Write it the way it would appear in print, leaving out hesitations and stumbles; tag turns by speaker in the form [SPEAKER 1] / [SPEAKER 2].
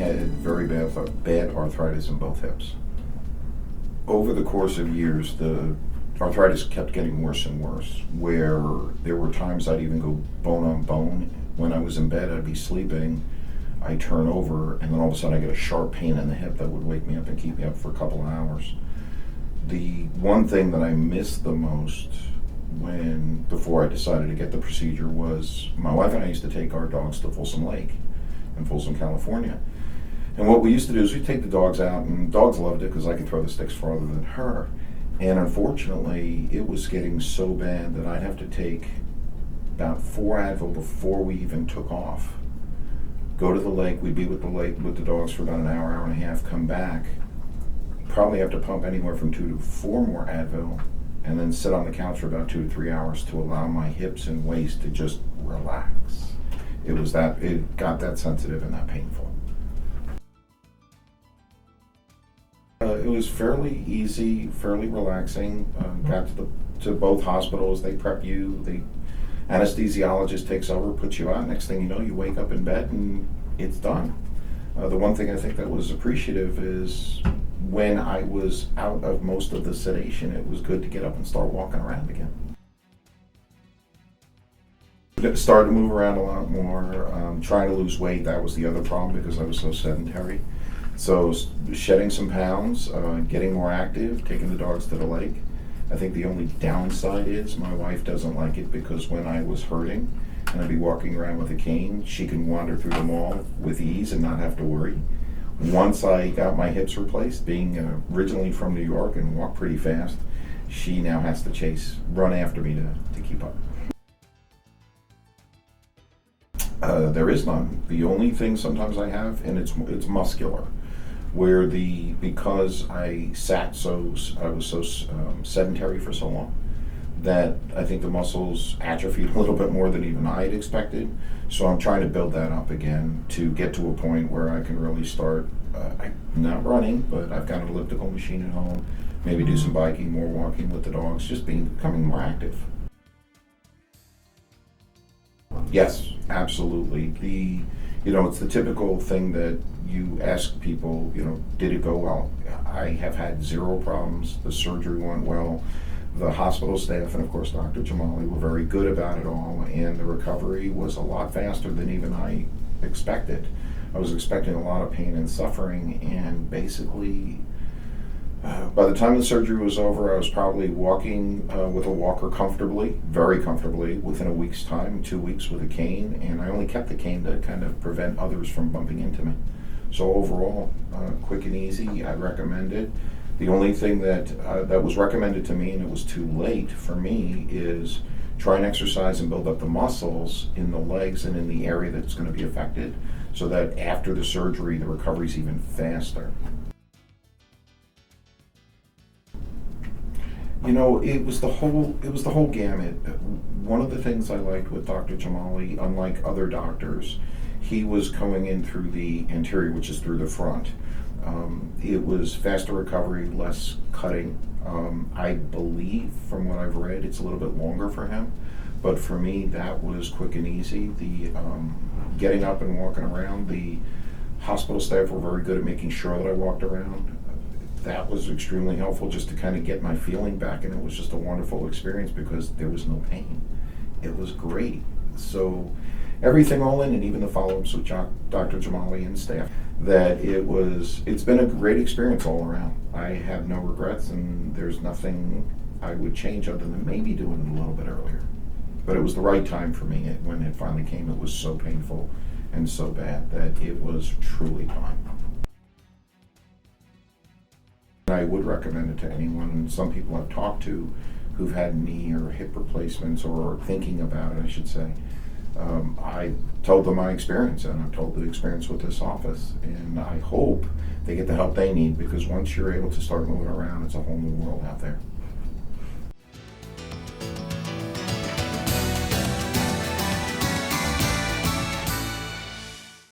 [SPEAKER 1] had very bad arthritis in both hips. Over the course of years, the arthritis kept getting worse and worse, where there were times I'd even go bone on bone. When I was in bed, I'd be sleeping, I'd turn over, and then all of a sudden I get a sharp pain in the hip that would wake me up and keep me up for a couple of hours. The one thing that I missed the most before I decided to get the procedure was my wife and I used to take our dogs to Folsom Lake in Folsom, California. And what we used to do is we'd take the dogs out, and dogs loved it because I could throw the sticks farther than her. And unfortunately, it was getting so bad that I'd have to take about 4 Advil before we even took off. Go to the lake, we'd be with the dogs for about an hour, hour and a half, come back, probably have to pump anywhere from 2 to 4 more Advil, and then sit on the couch for about 2 to 3 hours to allow my hips and waist to just relax. It got that sensitive and that painful. It was fairly easy, fairly relaxing. Got to both hospitals. They prep you. The anesthesiologist takes over, puts you out. Next thing you know, you wake up in bed and it's done. The one thing I think that was appreciative is when I was out of most of the sedation, it was good to get up and start walking around again. Started to move around a lot more, trying to lose weight. That was the other problem because I was so sedentary. So shedding some pounds, getting more active, taking the dogs to the lake. I think the only downside is my wife doesn't like it because when I was hurting and I'd be walking around with a cane, she can wander through the mall with ease and not have to worry. Once I got my hips replaced, being originally from New York and walk pretty fast, she now has to run after me to keep up. There is none. The only thing sometimes I have, and it's muscular, where because I was so sedentary for so long, that I think the muscles atrophied a little bit more than even I had expected. So I'm trying to build that up again to get to a point where I can really start, not running, but I've got an elliptical machine at home, maybe do some biking, more walking with the dogs, just becoming more active. Yes, absolutely. It's the typical thing that you ask people, did it go well? I have had 0 problems. The surgery went well. The hospital staff and, of course, Dr. Jamali were very good about it all, and the recovery was a lot faster than even I expected. I was expecting a lot of pain and suffering, and basically, by the time the surgery was over, I was probably walking with a walker comfortably, very comfortably, within a week's time, 2 weeks with a cane, and I only kept the cane to kind of prevent others from bumping into me. So overall, quick and easy, I'd recommend it. The only thing that was recommended to me, and it was too late for me, is try and exercise and build up the muscles in the legs and in the area that's going to be affected, so that after the surgery, the recovery is even faster. It was the whole gamut. One of the things I liked with Dr. Jamali, unlike other doctors, he was going in through the anterior, which is through the front. It was faster recovery, less cutting. I believe, from what I've read, it's a little bit longer for him. But for me, that was quick and easy. The getting up and walking around, the hospital staff were very good at making sure that I walked around. That was extremely helpful just to kind of get my feeling back, and it was just a wonderful experience because there was no pain. It was great. So everything all in, and even the follow-ups with Dr. Jamali and staff, it's been a great experience all around. I have no regrets, and there's nothing I would change other than maybe doing it a little bit earlier. But it was the right time for me. When it finally came, it was so painful and so bad that it was truly time. I would recommend it to anyone, and some people I've talked to who've had knee or hip replacements, or thinking about it, I should say. I told them my experience, and I've told the experience with this office, and I hope they get the help they need, because once you're able to start moving around, it's a whole new world out there.